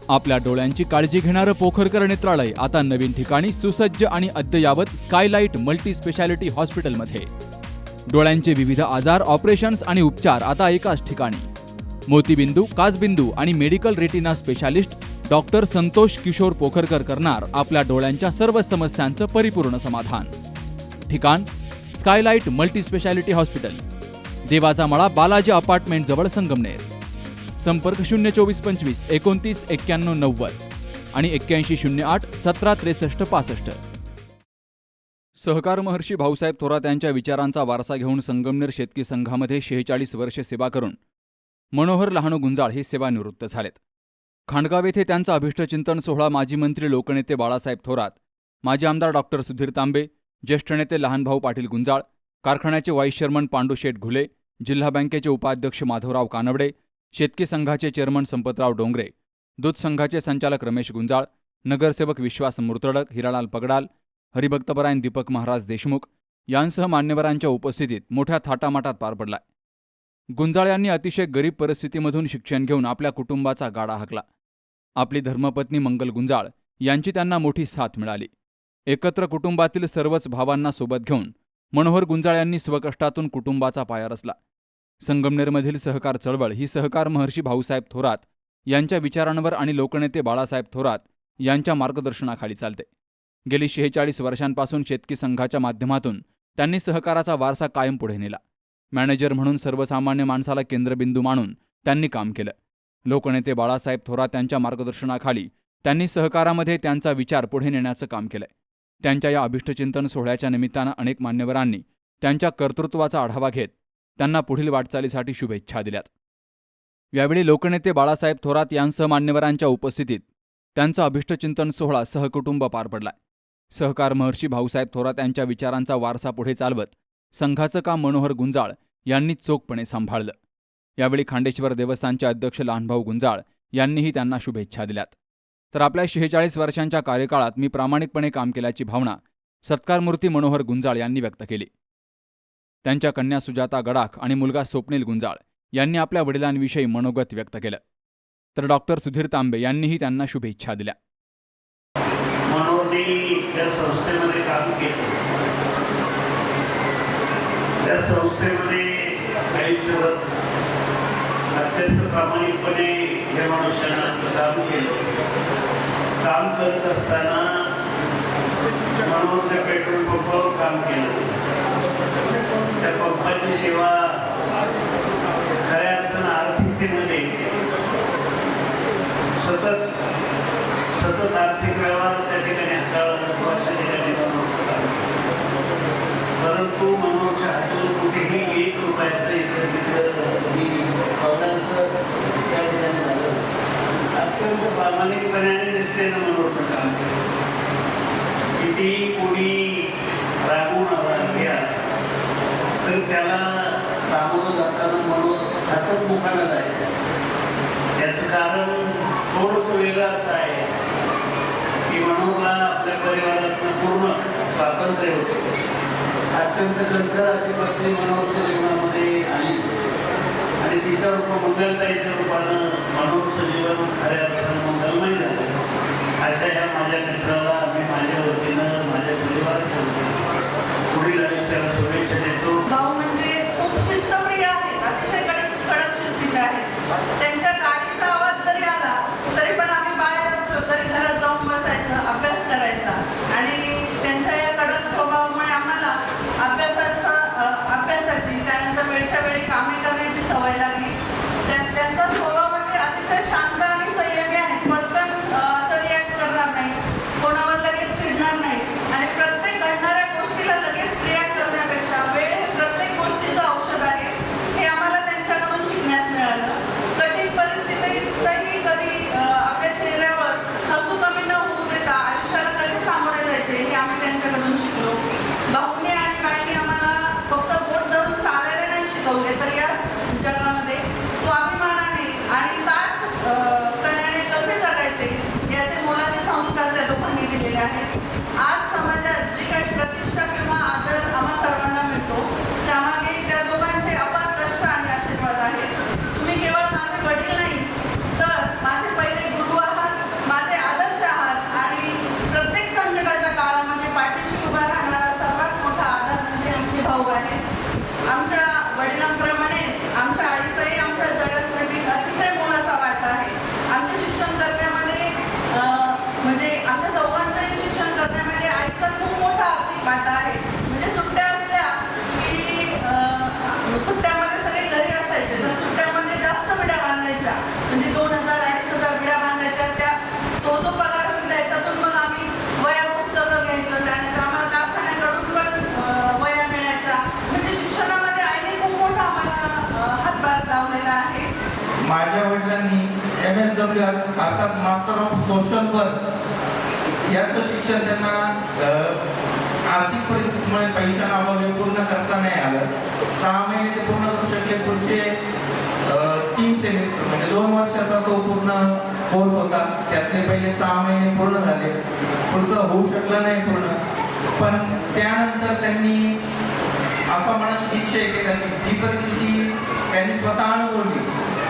आपल्या डोळ्यांची काळजी घेणारं पोखरकर नेत्रालय आता नवीन ठिकाणी सुसज्ज आणि अद्ययावत स्कायलाइट मल्टी स्पेशालिटी हॉस्पिटलमध्ये. डोळ्यांचे विविध आजार, ऑपरेशन्स आणि उपचार आता एकाच ठिकाणी. मोतीबिंदू, काचबिंदू आणि medical retina specialist doctor Santosh Kishore Pokharkar करणार आपल्या डोळ्यांच्या सर्व समस्यांचं परिपूर्ण समाधान. ठिकाण स्कायलाइट मल्टी स्पेशालिटी हॉस्पिटल, देवाचा मळा, बालाजी अपार्टमेंट जवळ, संगमनेर. संपर्क 02425 29 91 90 आणि 8108 17 63 65. सहकार महर्षी भाऊसाहेब थोरात यांच्या विचारांचा वारसा घेऊन संगमनेर शेतकी संघामध्ये 46 वर्षे सेवा करून मनोहर लहानू गुंजाळ हे सेवानिवृत्त झालेत. खांडगाव येथे त्यांचा अभिष्टचिंतन सोहळा माजी मंत्री लोकनेते बाळासाहेब थोरात, माजी आमदार डॉक्टर सुधीर तांबे, ज्येष्ठ नेते लहानभाऊ पाटील गुंजाळ, कारखान्याचे व्हाईस चेअरमन पांडुशेठ घुले, जिल्हा बँकेचे उपाध्यक्ष माधवराव कानवडे, शेतकी संघाचे चेअरमन संपतराव डोंगरे, दूध संघाचे संचालक रमेश गुंजाळ, नगरसेवक विश्वास मुर्तडक, हिरालाल पगडाल, हरिभक्तपरायण दीपक महाराज देशमुख यांसह मान्यवरांच्या उपस्थितीत मोठ्या थाटामाटात पार पडलाय. गुंजाळ यांनी अतिशय गरीब परिस्थितीमधून शिक्षण घेऊन आपल्या कुटुंबाचा गाडा हाकला. आपली धर्मपत्नी मंगल गुंजाळ यांची त्यांना मोठी साथ मिळाली. एकत्र कुटुंबातील सर्वच भावांना सोबत घेऊन मनोहर गुंजाळ यांनी स्वकष्टातून कुटुंबाचा पाया रचला. संगमनेरमधील सहकार चळवळ ही सहकार महर्षी भाऊसाहेब थोरात यांच्या विचारांवर आणि लोकनेते बाळासाहेब थोरात यांच्या मार्गदर्शनाखाली चालते. गेली 46 वर्षांपासून शेतकी संघाच्या माध्यमातून त्यांनी सहकाराचा वारसा कायम पुढे नेला. मॅनेजर म्हणून सर्वसामान्य माणसाला केंद्रबिंदू मानून त्यांनी काम केलं. लोकनेते बाळासाहेब थोरात यांच्या मार्गदर्शनाखाली त्यांनी सहकारामध्ये त्यांचा विचार पुढे नेण्याचं काम केलंय. त्यांच्या या अभिष्टचिंतन सोहळ्याच्या निमित्तानं अनेक मान्यवरांनी त्यांच्या कर्तृत्वाचा आढावा घेत त्यांना पुढील वाटचालीसाठी शुभेच्छा दिल्यात. यावेळी लोकनेते बाळासाहेब थोरात यांसह मान्यवरांच्या उपस्थितीत त्यांचा अभिष्टचिंतन सोहळा सहकुटुंब पार पडलाय. सहकार महर्षी भाऊसाहेब थोरात यांच्या विचारांचा वारसा पुढे चालवत संघाचं काम मनोहर गुंजाळ यांनी चोखपणे सांभाळलं. यावेळी खांडेश्वर देवस्थानचे अध्यक्ष लहानभाऊ गुंजाळ यांनीही त्यांना शुभेच्छा दिल्यात. तर आपल्या 46 वर्षांच्या कार्यकाळात मी प्रामाणिकपणे काम केल्याची भावना सत्कारमूर्ती मनोहर गुंजाळ यांनी व्यक्त केली. त्यांच्या कन्या सुजाता गडाख आणि मुलगा स्वप्नील गुंजाळ यांनी आपल्या वडिलांविषयी मनोगत व्यक्त केलं. तर डॉक्टर सुधीर तांबे यांनीही त्यांना शुभेच्छा दिल्या. त्या संस्थेमध्ये काम केलं. त्या संस्थेमध्ये आयुष्यभर अत्यंत प्रामाणिकपणे या माणसानं काम केलं. काम करत असताना मनोहर त्या पेट्रोल पंपावर काम केलं. त्या पंपाची सेवा खऱ्या अर्थानं आर्थिकतेमध्ये सतत आर्थिक व्यवहार त्या ठिकाणी हाताळला जातो अशा ठिकाणी परंतु मनोहरच्या हातून कुठेही 1 रुपयाचं त्या ठिकाणी झालं. अत्यंत प्रामाणिकपणे आणि निष्ठेनं मनोहरचं काम केलं. किती कोणी रागवून घ्या तर त्याला सामोरं जाताना मनोहर हसत मुखानं जायचं. त्याचं कारण थोडंसं वेगळं असं आहे की मनोहरला आपल्या परिवारातनं पूर्ण स्वातंत्र्य होतं. अत्यंत कणखर अशी पत्नी मनोहरच्या जीवनामध्ये आली आणि तिच्या रूपात मंगलताईच्या रूपानं मनोहरचं जीवन खऱ्या अर्थानं मंगलमय झालं. अशा ह्या माझ्या मित्राला मी माझ्या वतीनं माझ्या परिवाराच्या वतीनं पुढील आयुष्याला शुभेच्छा देतो. भाऊ म्हणजे खूप शिस्तप्रिय आहेत, अतिशय कडक शिस्तीचे आहेत. त्यांच्या गाडीचा आवाज जरी आला तरी पण आम्ही बाहेर असलो तरी घरात जाऊन बसायचं, अभ्यास करायचा. आणि त्यांच्या या कडक स्वभावामुळे आम्हाला अभ्यासाची त्यानंतर वेळच्या वेळी कामे करण्याची सवय लागली. त्यांचा स्वभाव म्हणजे अतिशय शांत आणि संयमी आहे. पटकन असं रिॲक्ट करणार नाही, कोणावर लगेच चिडणार नाही आणि प्रत्येक घडणाऱ्या गोष्टीला लगेच रिॲक्ट करण्यापेक्षा वेळ हे प्रत्येक गोष्टीचं औषध आहे हे आम्हाला त्यांच्याकडून शिकण्यास मिळालं. कठीण परिस्थितीतही कधी आपल्या चेहऱ्यावर हसू कमी न होऊ देता आयुष्याला कसे सामोरे जायचे हे आम्ही त्यांच्याकडून शिकलो. भाऊने आणि बाईने आम्हाला फक्त बोट धरून चालायला नाही शिकवले तर या जगामध्ये स्वाभिमानाने आणि ताठ कण्याने कसे जगायचे याचे मोलाचे संस्कार त्या दोघांनी दिलेले आहेत. आज समाजात जी काही प्रतिष्ठा किंवा आदर आम्हा सर्वांना मिळतो त्यामागे त्या दोघांचे अपार कष्ट आणि आशीर्वाद आहेत. तुम्ही केवळ माझे वडील नाही तर माझे पहिले गुरु आहात माझ्या वडिलांनी MSW अर्थात मास्टर ऑफ सोशल वर्क याचं शिक्षण त्यांना आर्थिक परिस्थितीमुळे पैशाला अभावी पूर्ण करता नाही आलं. 6 महिने ते पूर्ण करू शकले. पुढचे 3 सेमिस्टर म्हणजे 2 वर्षाचा तो पूर्ण कोर्स होता. त्यातले पहिले 6 महिने पूर्ण झाले. पुढचं होऊ शकलं नाही पूर्ण. पण त्यानंतर त्यांनी असा मनात इच्छा आहे की त्यांनी जी परिस्थिती त्यांनी स्वतः अनुभवली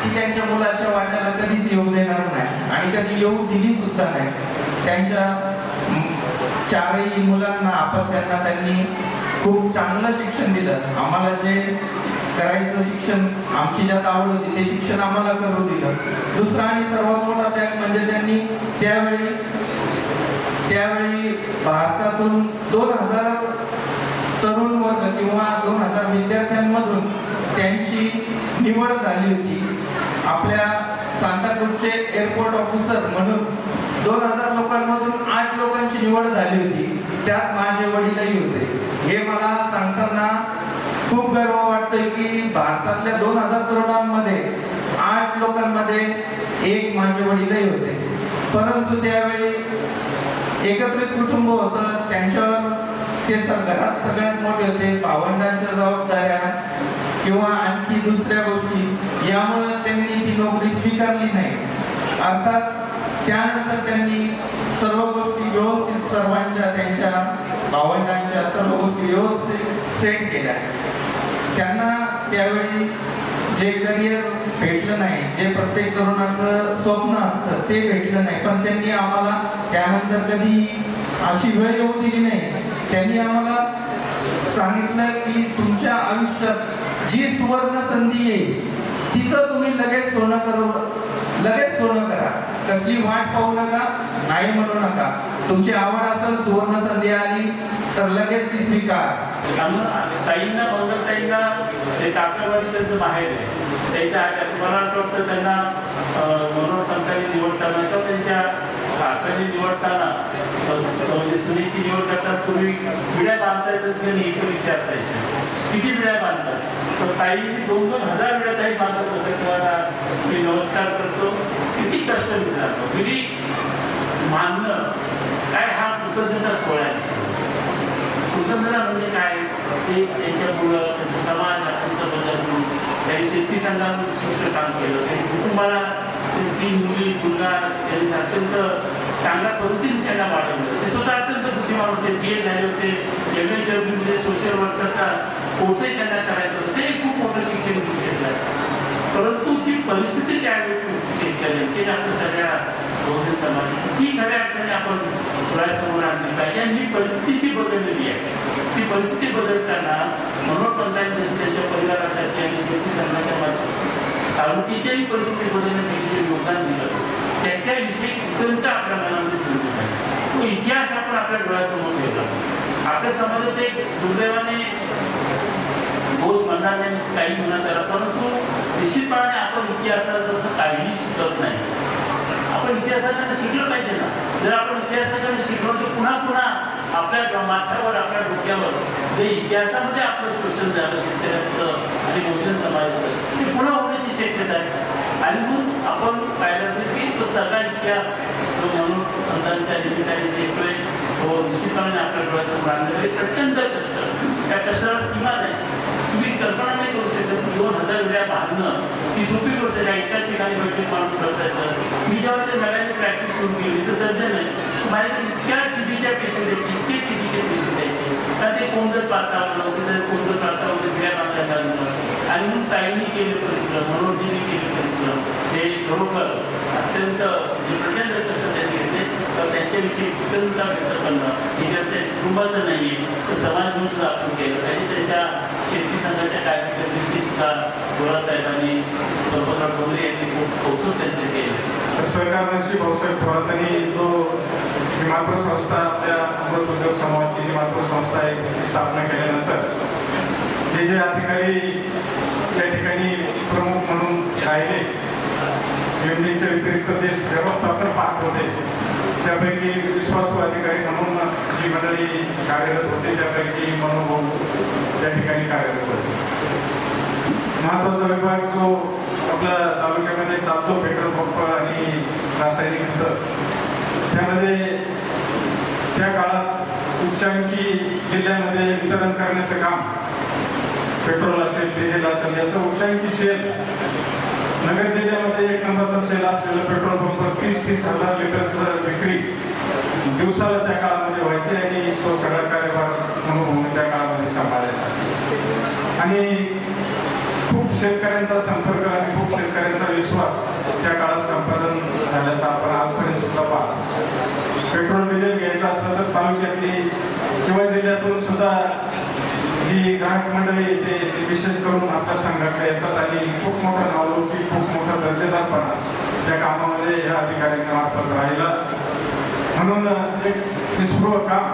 ती त्यांच्या मुलाच्या वाट्याला कधीच येऊ देणार नाही आणि कधी येऊ दिली सुद्धा नाही. त्यांच्या 4ही मुलांना आपत्यांना त्यांनी खूप चांगलं शिक्षण दिलं. आम्हाला जे करायचं शिक्षण आमची ज्यात आवड होती ते शिक्षण आम्हाला करू दिलं. दुसरा आणि सर्वात मोठा त्याग म्हणजे त्यांनी त्यावेळी भारतातून 2000 तरुण वर्ग किंवा 2000 विद्यार्थ्यांमधून त्यांची निवड झाली होती. आपल्या सांताक्रूजचे एअरपोर्ट ऑफिसर म्हणून 2000 लोकांमधून 8 लोकांची निवड झाली होती. त्यात माझे वडीलही होते. हे मला सांगताना खूप गर्व वाटतोय की भारतातल्या 2000 तरुणांमध्ये 8 लोकांमध्ये एक माझे वडीलही होते. परंतु त्यावेळी एकत्रित कुटुंब होतं. त्यांच्यावर ते घरात सगळ्यात मोठे होते. भावंडांच्या जबाबदाऱ्या किंवा आणखी दुसऱ्या गोष्टी यामुळे त्यांनी ती नोकरी स्वीकारली नाही. अर्थात त्यानंतर त्यांनी सर्व गोष्टी व्यवस्थित सर्वांच्या त्यांच्या भावंडांच्या सर्व गोष्टी व्यवस्थित सेट केल्या. त्यांना त्यावेळी जे करिअर भेटलं नाही, जे प्रत्येक तरुणाचं स्वप्न असतं ते भेटलं नाही. पण त्यांनी आम्हाला त्यानंतर कधी अशी वेळ येऊ दिली नाही. त्यांनी आम्हाला सांगितलं की तुमच्या आयुष्यात जी सुवर्ण संधी येईल तिचं तुम्ही लगेच सोनं करा. कसली वाट पाहू नका, नाही म्हणू नका. तुमची आवड असेल, सुवर्ण संधी आली तर लगेच ती स्वीकार. ताईंना मंगलताईंना ते काकरवाडी त्यांचं बाहेर आहे. त्यांच्या मला असं वाटतं त्यांना मनोहर पंतांनी निवडताना किंवा त्यांच्या शास्त्राने निवडताना म्हणजे सुनेची निवड करताना पूर्वी विड्या बांधता येतात की नाही इतर विषय असायचे. किती विड्या बांधतात तर ताईंनी 2,000 विड्या ताई बांधत होत्या. किंवा मी नमस्कार करतो. किती कष्ट मिळणार विधी मानणं काय हा कृतज्ञता सोहळा आहे. कृतज्ञता म्हणजे काय ते त्यांच्या मुलं त्यांचा समाज आत्मसात बदल त्यांनी शेतकी संघात उत्कृष्ट काम केलं. त्यांनी कुटुंबाला 3 मुली मुलगा त्यांनी अत्यंत चांगल्या पद्धतीने त्यांना वाढवलं. ते स्वतः अत्यंत बुद्धिमान होते. BA झाले होते. MSW मध्ये सोशल वर्करचा कोर्सही त्यांना करायचं होतं. ते खूप मोठं शिक्षण घेऊ शकलं. परंतु ती परिस्थिती त्यावेळेची होती शेतकऱ्यांची आणि आपल्या सगळ्या बहुजन समाजाची ती खऱ्या अर्थाने आपण डोळ्यासमोर आणली पाहिजे. आणि ही परिस्थिती बदललेली आहे. ती परिस्थिती बदलताना मनोहर पंतांनी जसं त्यांच्या परिवारासाठी आणि शेती संघाच्या तालुक्याच्याही परिस्थिती बदलण्यासाठी जे योगदान दिलं त्याच्याविषयी कृतज्ञता आपल्या मनामध्ये ठेवली पाहिजे. तो इतिहास आपण आपल्या डोळ्यासमोर ठेवला. आपल्या समाजात एक दुर्दैवाने दोष म्हणणार नाही, काही म्हणणार त्याला, परंतु निश्चितपणे आपण इतिहासात काहीही शिकत नाही. आपण इतिहासाकडनं शिकलं पाहिजे ना. जर आपण इतिहासाकडनं शिकलो तर पुन्हा आपल्या माथ्यावर आपल्या डोक्यावर जे इतिहासामध्ये आपलं शोषण झालं शेतकऱ्यांचं आणि बहुजन समाजाचं ते पुन्हा होण्याची शक्यता आहे. आणि म्हणून आपण पाहिलं असेल की तो सगळा इतिहास जो म्हणून पंतांच्या निमित्ताने देखतोय तो निश्चितपणे आपल्या डोळ्यासमोर आणलेले प्रचंड कष्ट. त्या कष्टाला सीमा नाही. तुम्ही कल्पना नाही करू शकत. 2,000 विड्या बांधणं ही सोपी गोष्ट आहे. एकाच ठिकाणी बैठक माणूस बसायचं. मी जेव्हा ते नव्याने प्रॅक्टिस सुरू केली तर सर्जन आहे माझ्याकडे इतक्या TBच्या पेशंट आहेत, इतके TBचे पेशंट यायचे. तर ते कोणतं पातावलं तिथं कोणतं पातावलं विड्या बांधायला लागलं. आणि मग ताईंनी केले परिश्रम, मनोजींनी केले परिश्रम. ते खरोखर अत्यंत प्रचंड कष्ट त्यांनी घेतले. तर त्यांच्याविषयी कृतज्ञता व्यक्त करणं हे जर त्या कुटुंबाचं नाही आहे तर समाज म्हणून सुद्धा आपण केलं पाहिजे. त्यांच्या शेतकी संघाच्या कार्यक्रमाविषयी सुद्धा गोळासाहेबांनी संपतराव डोंगरे यांनी खूप कौतुक त्यांचे केलं. सरकारशी भाऊसाहेब थोरातांनी जो मातृ संस्था आपल्या अमृत उद्योग समूहाची मातृ संस्था आहे त्याची स्थापना केल्यानंतर जे जे अधिकारी त्या ठिकाणी प्रमुख म्हणून राहिले एमडीच्या व्यतिरिक्त जे व्यवस्थापन पाहत होते त्यापैकी विश्वासू अधिकारी म्हणून जी मंडळी कार्यरत होते त्यापैकी मनोभाऊ त्या ठिकाणी कार्यरत होते. महत्त्वाचा विभाग जो आपल्या तालुक्यामध्ये चालतो पेट्रोल पंप आणि रासायनिक खतं, त्यामध्ये त्या काळात उच्चांकी जिल्ह्यामध्ये वितरण करण्याचं काम, पेट्रोल असेल डिझेल असेल याचं उच्चांकी सेल नगर जिल्ह्यामध्ये 1 नंबरचा सेल असलेला पेट्रोल पंप 30-30 हजार लिटरचं विक्री दिवसाला त्या काळामध्ये व्हायचे आणि तो सगळा कार्यभार म्हणून त्या काळामध्ये सांभाळायचा. आणि खूप शेतकऱ्यांचा संपर्क आणि खूप शेतकऱ्यांचा विश्वास त्या काळात संपादन झाल्याचा आपण आजपर्यंत सुद्धा पाहतो. पेट्रोल डिझेल घ्यायचं असलं तर तालुक्यातली किंवा जिल्ह्यातून सुद्धा जी ग्राहक मंडळी ते विशेष करून आपल्या संघाकडे येतात आणि खूप मोठा नावलौकिक, खूप मोठा दर्जेदारपणा त्या कामामध्ये या अधिकाऱ्यांच्या मार्फत राहिला. म्हणून एक निस्पृह काम,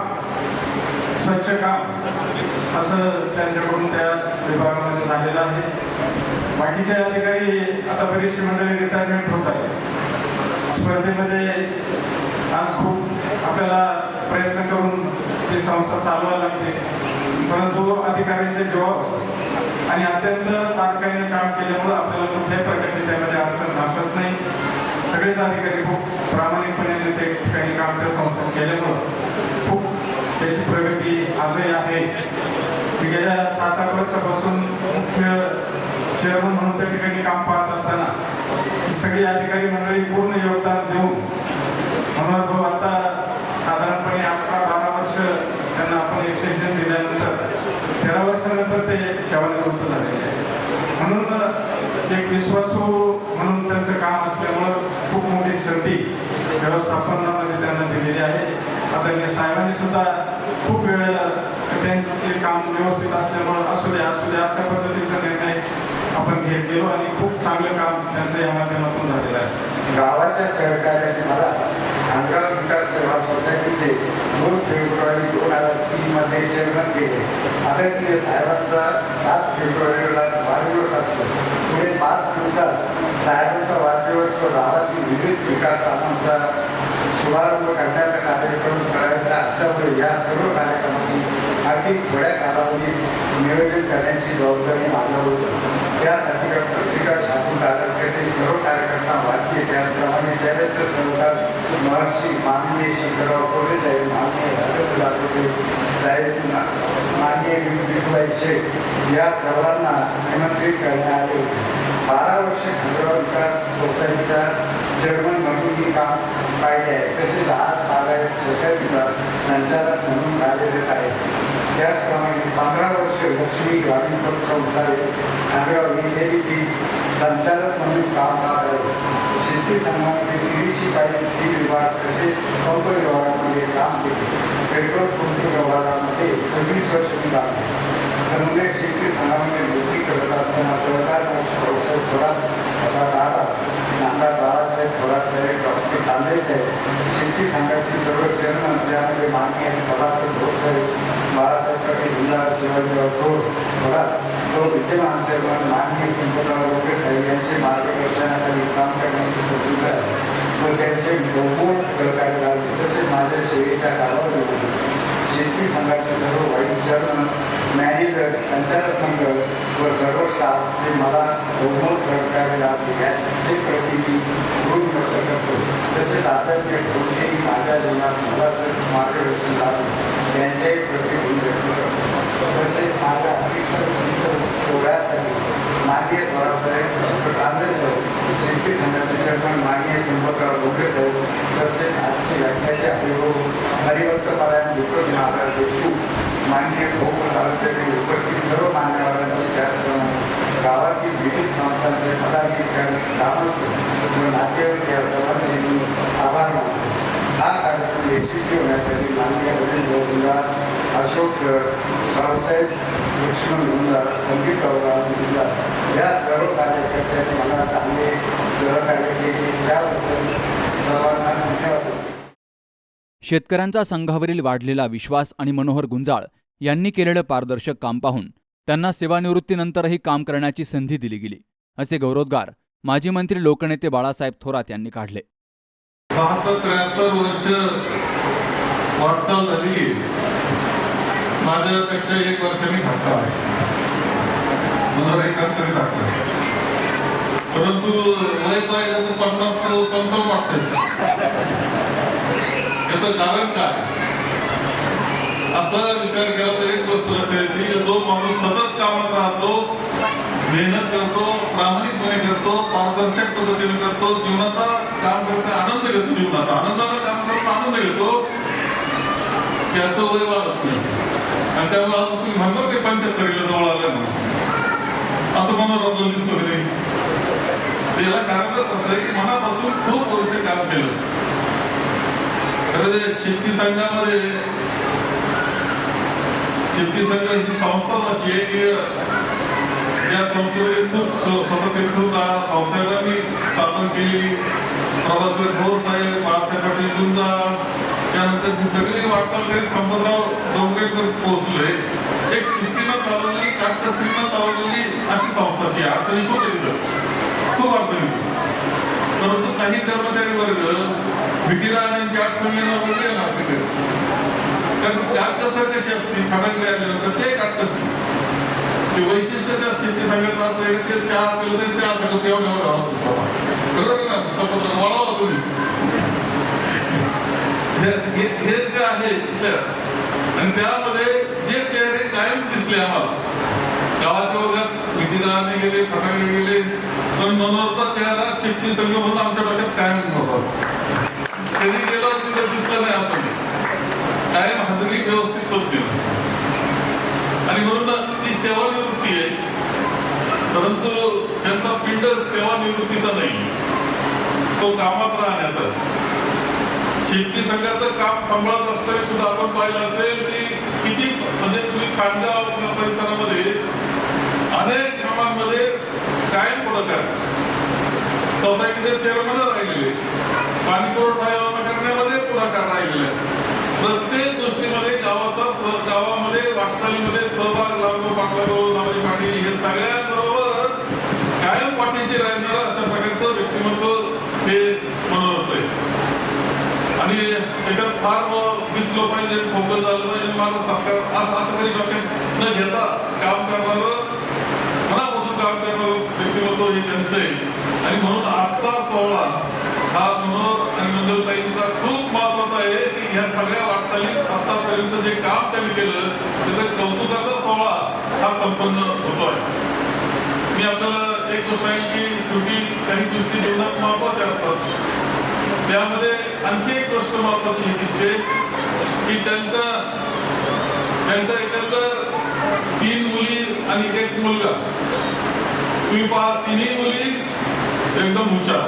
स्वच्छ काम असं त्यांच्याकडून त्या विभागामध्ये झालेलं आहे. बाकीचे अधिकारी आता बरीचशी मंडळी रिटायरमेंट होत आहे. स्पर्धेमध्ये आज खूप आपल्याला प्रयत्न करून ती संस्था चालवायला लागते, परंतु अधिकाऱ्यांचे जबाब आणि अत्यंत बारकाईने काम केल्यामुळं आपल्याला कुठल्याही प्रकारची त्यामध्ये अडचण भासत नाही. सगळेच अधिकारी खूप प्रामाणिकपणे ते ठिकाणी काम त्या संस्थेत केल्यामुळं खूप त्याची प्रगती आजही आहे. मी गेल्या 7-8 वर्षापासून मुख्य चेअरमन म्हणून त्या ठिकाणी काम पाहत असताना ही सगळी अधिकारी मंडळी पूर्ण योगदान देऊन मनोहर भाऊ आता साधारणपणे 11-12 वर्ष त्यांना आपण एक्सटेन्शन दिल्यानंतर 13 वर्षानंतर ते सेवानिवृत्त झालेले आहे. म्हणून एक विश्वासू म्हणून त्यांचं काम असल्यामुळं खूप मोठी संधी व्यवस्थापनामध्ये त्यांना दिलेली आहे. आदरणीय साहेबांनी सुद्धा खूप वेळेला त्यांचे काम व्यवस्थित असल्यामुळं असू द्या अशा पद्धतीचा निर्णय आपण घेत गेलो आणि खूप चांगलं काम त्यांचं या माध्यमातून झालेलं आहे. गावाच्या सहकार्याने मला खांडगाव विकास सेवा सोसायटीचे 2 फेब्रुवारी 2003 मध्ये चेअरमन केले. आदरणीय साहेबांचा 7 फेब्रुवारीला वाढदिवस असतो. पुढे 5 दिवसात साहेबांचा वाढदिवस तो गावातील विविध विकास कामांचा शुभारंभ करण्याचा कार्यक्रम करायचा असल्यामुळे या सर्व कार्यक्रमाची अगदी थोड्या कालावधीत नियोजन करण्याची जबाबदारी माझ्यावर होती. त्यासाठी पत्रिका छापून कार्यकर्ते सर्व कार्यकर्ता वाटते. त्याचप्रमाणे त्यावेळेचे सहकार महर्षी माननीय शंकरराव कोरे साहेब, माननीय राजू साहेब, माननीय विठुबाई शेठ या सर्वांना निमंत्रित करण्यात आले होते. 12 वर्ष खांडगाव विकास सोसायटीचा चेअरमन म्हणून मी काम पाहिले आहे. तसेच आज बागायत सोसायटीचा संचालक म्हणून कार्यरत आहे. त्याचप्रमाणे 15 वर्ष लक्ष्मी ग्रामीण पत संस्था खांडगाव येथेही ती संचालक म्हणून काम पाहत आहे. शेती संघामध्ये 300 विभाग तसेच पंप विभागामध्ये काम केले. पेट्रोल पंप विभागामध्ये 26 वर्ष मी काम केले. समुद्र शेती संघामध्ये नोकरी करत असताना सहकार भाऊसाहेब थोरात, नामदार बाळासाहेब थोरात साहेब, डॉक्टर तांबे साहेब, शेती संघाचे सर्व चेअरमन त्यामध्ये माननीय सभापती भाऊसाहेब बाळासाहेब पाटील, गुंजाळ शिवाजीराव थोरात, तो विद्यमान चेअरमन माननीय शंकरराव कोरे साहेब यांचे मार्गदर्शनाखाली काम करण्याची संधी आहे व त्यांचे बहुमोल सहकार्य लाभले. तसेच माझ्या सेवेच्या कालावधीमध्ये शेतकरी संघाचे सर्व वाईट चेअरमन, मॅनेजर, संचालक मंडळ व सर्व स्टाफचे मला बहुमोल सहकार्य लाभले. याचे प्रति मी ऋण व्यक्त करतो. तसेच आता जे कोणतेही माझ्या जीवनात मला जर मार्गदर्शन लाभले यांच्याही प्रति ऋण व्यक्त करतो. तसेच माझ्या सोहळ्यासाठी माननीय थोरातसाहेब, डॉक्टर तांबे साहेब, शेतकरी संघाचे चेअरमन माननीय शंभरराव गोखले साहेब, तसेच आजची व्याख्याचे हरिभाऊ हरिभक्तपारायण दीपक महाराज देशमुख, माननीय भाऊ तालुक्यातील उपस्थित सर्व मान्यवरांचे, त्याचप्रमाणे गावातील विविध संस्थांचे पदाधिकारी, ग्रामस्थ व नातेवाईक या सर्वांचे मी आभार मानतो. हा कार्यक्रम यशस्वी होण्यासाठी माननीय रवींद्र गुंजाळ, अशोक सर, रावसाहेब लक्ष्मण गुंजाळ, संदीप गुंजाळ या सर्व कार्यकर्त्यांनी मला चांगले सहकार्य केले. त्याबद्दल सर्वांना धन्यवाद. शेतकऱ्यांचा संघावरील वाढलेला विश्वास आणि मनोहर गुंजाळ यांनी केलेलं पारदर्शक काम पाहून त्यांना सेवानिवृत्तीनंतरही काम करण्याची संधी दिली गेली, असे गौरवोद्गार माजी मंत्री लोकनेते बाळासाहेब थोरात यांनी काढले. 72-73 वर्ष वाटचाल झाली. माझ्यापेक्षा 1 वर्षांनी धाकटा आहे. मला 1 वर्षांनी धाकटा आहे. परंतु वय पाहिलं तर 50-55 वाटतंय. याचं कारण काय? असा विचार केला तर एक गोष्ट लक्षात येते की जो माणूस सतत कामात राहतो, मेहनत करतो, प्रामाणिकपणे करतो, पारदर्शक पद्धतीने करतो, जीवनाचा काम करता आनंद घेतो, जीवनाचा आनंदाने काम करून आनंद घेतो, त्याचं वय वाढत नाही. आणि त्यामुळे आज तुम्ही म्हणणार की 75ला जवळ आलं म्हणून असं म्हणून आपल्याला दिसतं की नाही. याला कारणच असं आहे की मनापासून खूप वर्ष काम केलं. खरं ते शेतकी संघामध्ये शेतकी संघ ही संस्थाच अशी आहे की या संस्थेमध्ये खूप स्वतंत्रता भाऊसाहेबांनी स्थापन केली. प्रभाकर भोर साहेब, बाळासाहेब पाटील गुंजाळ, त्यानंतरची सगळी वाटचाल करीत संपतराव डोंगरेकर पोहोचले. एक शिस्तीनं चालवलेली, काटकसरीनं चालवलेली अशी संस्था ती. अडचणी खूप येतात, खूप अडचणी. परंतु काही कर्मचारी वर्ग विटीरा आणि आठवणीनं वगैरे येणार तिथे. कारण काटकसर कशी असते, फटाकडे आल्यानंतर ते काटकसर ते वैशिष्ट्य त्या शेती संघाचं असं आहे की चहा पिलं तरी चहा कप एवढा एवढा असतो. बरोबर ना? वाढवला तुम्ही हे जे आहे आणि त्यामध्ये जे चेहरे कायम दिसले आम्हाला गावाच्या वर्गात विटीराने गेले, फटाकडे गेले, पण मनोहरचा चेहरा शेतकरी संघ म्हणून आमच्या डोक्यात कायम होता. कधी गेलो तिथे दिसलं नाही असं नाही. कायम हजेरी व्यवस्थित करते आणि म्हणून ती सेवानिवृत्ती आहे. परंतु त्यांचा पिंड सेवानिवृत्तीचा नाही, तो कामात राहण्याचा. शेतकरी संघाचं काम सांभाळत असताना सुद्धा आपण पाहिलं असेल की किती म्हणजे तुम्ही खांडगाव परिसरामध्ये अनेक कामांमध्ये कायम पुढाकार, सोसायटीचे चेअरमन राहिलेले, पाणी पुरवठा योजना करण्यामध्ये पुढाकार राहिलेले, प्रत्येक गोष्टीमध्ये गावामध्ये वाटचालीमध्ये सहभाग लावतो. नामाजी पाटील हे सगळ्यांबरोबर कायम पाठीशी राहणारं अशा प्रकारचं व्यक्तिमत्व हे मनोहरच आहे. आणि त्याच्यात फार दिसलं पाहिजे, खोकलं झालं पाहिजे, माझा सत्कार असं काही डोक्यात न घेता काम करणारं, मनापासून काम करणारं व्यक्तिमत्व हे त्यांचं आहे. आणि म्हणून आजचा सोहळा हा मनोहर आणि मंगलताईंचा खूप महत्वाचा आहे की ह्या सगळ्या वाटचालीत आतापर्यंत जे काम त्यांनी केलं त्याचा कौतुकाचा सोहळा हा संपन्न होतोय. मी आपल्याला एक गोष्ट आहे की शेवटी काही गोष्टी जीवनात महत्वाच्या असतात. त्यामध्ये आणखी एक गोष्ट महत्वाची ही दिसते की त्यांचा एकंदर 3 मुली आणि 1 मुलगा. तुम्ही पहा, तिन्ही मुली एकदम हुशार.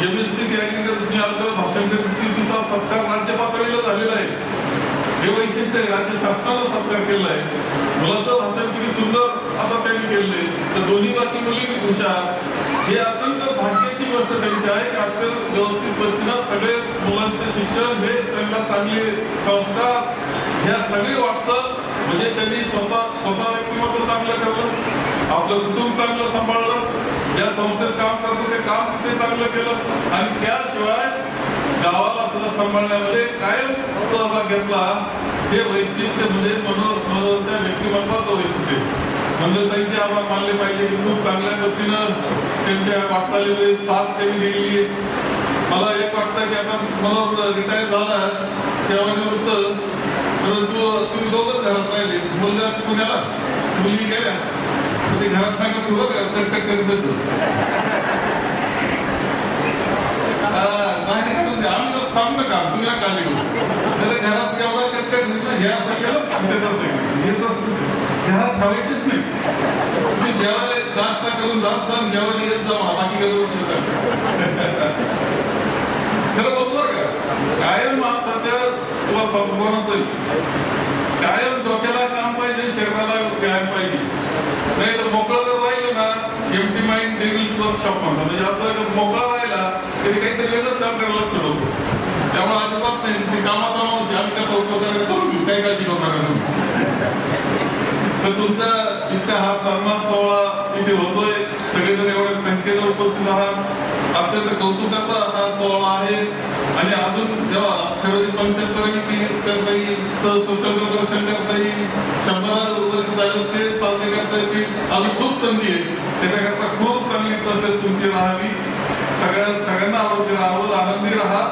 एमएससी तयारी करत आपलं भाषण तिचा सत्कार राज्य पातळीला झालेला आहे. हे वैशिष्ट्य आहे, राज्य शासनानं सत्कार केला आहे. मुलाचं भाषण किती सुंदर आता त्यांनी केलंय. तर दोन्ही बाकी मुली हुशार. हे अत्यंत भाग्याची गोष्ट त्यांची आहे की अत्यंत व्यवस्थित पद्धतीनं सगळे मुलांचे शिक्षण हे त्यांना चांगले संस्कार ह्या सगळी वाटचाल म्हणजे त्यांनी स्वतः व्यक्तिमत्व चांगलं ठेवलं, आपलं कुटुंब चांगलं सांभाळलं, ज्या संस्थेत काम करतो ते काम तिथे चांगलं केलं आणि त्याशिवाय गावाला सुद्धा सांभाळण्यामध्ये कायम सहभाग घेतला. हे वैशिष्ट्य म्हणजे मनोहरच्या व्यक्तिमत्वाचं वैशिष्ट्य. मंगलताईंचे आभार मानले पाहिजे की खूप चांगल्या पद्धतीनं त्यांच्या वाटचालीमध्ये साथ त्यांनी दिलेली आहे. मला एक वाटतं की आता मनोहर रिटायर झाला, सेवानिवृत्त, परंतु तुम्ही दोघंच घरात राहिले. मुलगा पुण्याला, मुली गेल्या, ते घरात नाही का कटकट करीत बसलो. नाही काढून द्या, आम्ही तर सांगू नका, तुम्ही ना काळजी करू. त्याच्या घरात एवढा कटकट हे असं केलं ते तसं हे तर घरात ठेवायचीच नाही. तुम्ही जेवायला नाश्ता करून जात जा, जेवायला येत जा, बाकी खरं बोलतो का? कायम माणसाच्या तुला संपवण्याचं कायम डोक्याला काम पाहिजे, शरीराला व्यायाम पाहिजे. नाही तर मोकळं जर राहिलं ना, एम्प्टी माइंड डेव्हिल्स वर्कशॉप म्हणतात. म्हणजे असं मोकळा राहिला तरी काहीतरी वेगळंच काम करायला लागतं डोकं. त्यामुळे अजिबात नाही, ते कामाचा माणूस आम्ही कसा उपयोग करायला करून घेऊ, काही काळजी करू नका. तर तुमचा इतका हा सन्मान सोहळा इथे होतोय, सगळेजण एवढ्या संख्येनं उपस्थित आहात. अत्यंत कौतुकाचा हा सोहळा आहे आणि अजून जेव्हा अठ्ठावीस 75 केली करता येईल, स्वतंत्र दर्शन करता येईल, 100 वर्ष झालं ते साजरे करता येतील, अजून खूप संधी आहे. त्याच्याकरता खूप चांगली पद्धत तुमची राहावी. सगळ्यांना आरोग्य राहावं, आनंदी राहा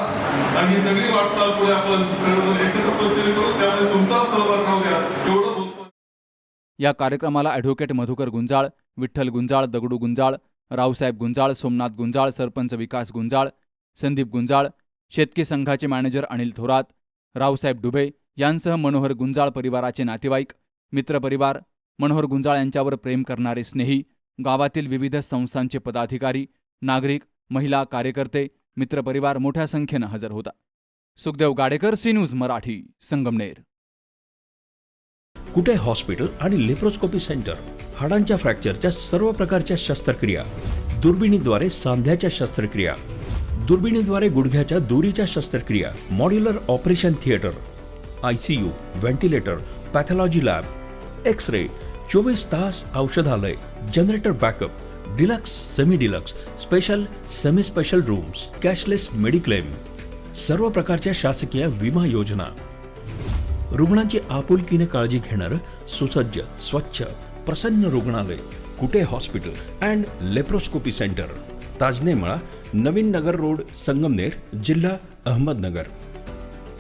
आणि ही सगळी वाटचाल पुढे आपण सगळेजण एकत्र पद्धतीने करू. त्यामुळे तुमचा सहभाग राहू द्या एवढं बोलतो. या कार्यक्रमाला ॲडव्होकेट मधुकर गुंजाळ, विठ्ठल गुंजाळ, दगडू गुंजाळ, रावसाहेब गुंजाळ, सोमनाथ गुंजाळ, सरपंच विकास गुंजाळ, संदीप गुंजाळ, शेतकी संघाचे मॅनेजर अनिल थोरात, रावसाहेब डुबे यांसह मनोहर गुंजाळ परिवाराचे नातेवाईक, मित्रपरिवार, मनोहर गुंजाळ यांच्यावर प्रेम करणारे स्नेही, गावातील विविध संस्थांचे पदाधिकारी, नागरिक, महिला, कार्यकर्ते, मित्रपरिवार मोठ्या संख्येनं हजर होता. Sukhdev Gadekar, C news Marathi, Sangamner. Kute hospital आणि लेप्रोस्कोपी सेंटर, हाडांच्या फ्रॅक्चरच्या सर्व प्रकारच्या शस्त्रक्रिया, दुर्बिणीद्वारे सांध्याच्या शस्त्रक्रिया, दुर्बिणीद्वारे गुडघ्याच्या दोरीच्या शस्त्रक्रिया, modular operation theatre, ICU, ventilator, pathology lab, X-ray, 24 तास औषधालय, generator backup, deluxe, semi deluxe, special, semi special rooms, cashless mediclaim, सर्व प्रकारच्या शासकीय विमा योजना, रुग्णांची आपुलकीने काळजी घेणारं सुसज्ज, स्वच्छ, प्रसन्न रुग्णालय, Kute hospital and laparoscopy centre, Tajane Mala, Navin Nagar road, Sangamner, जिल्हा अहमदनगर.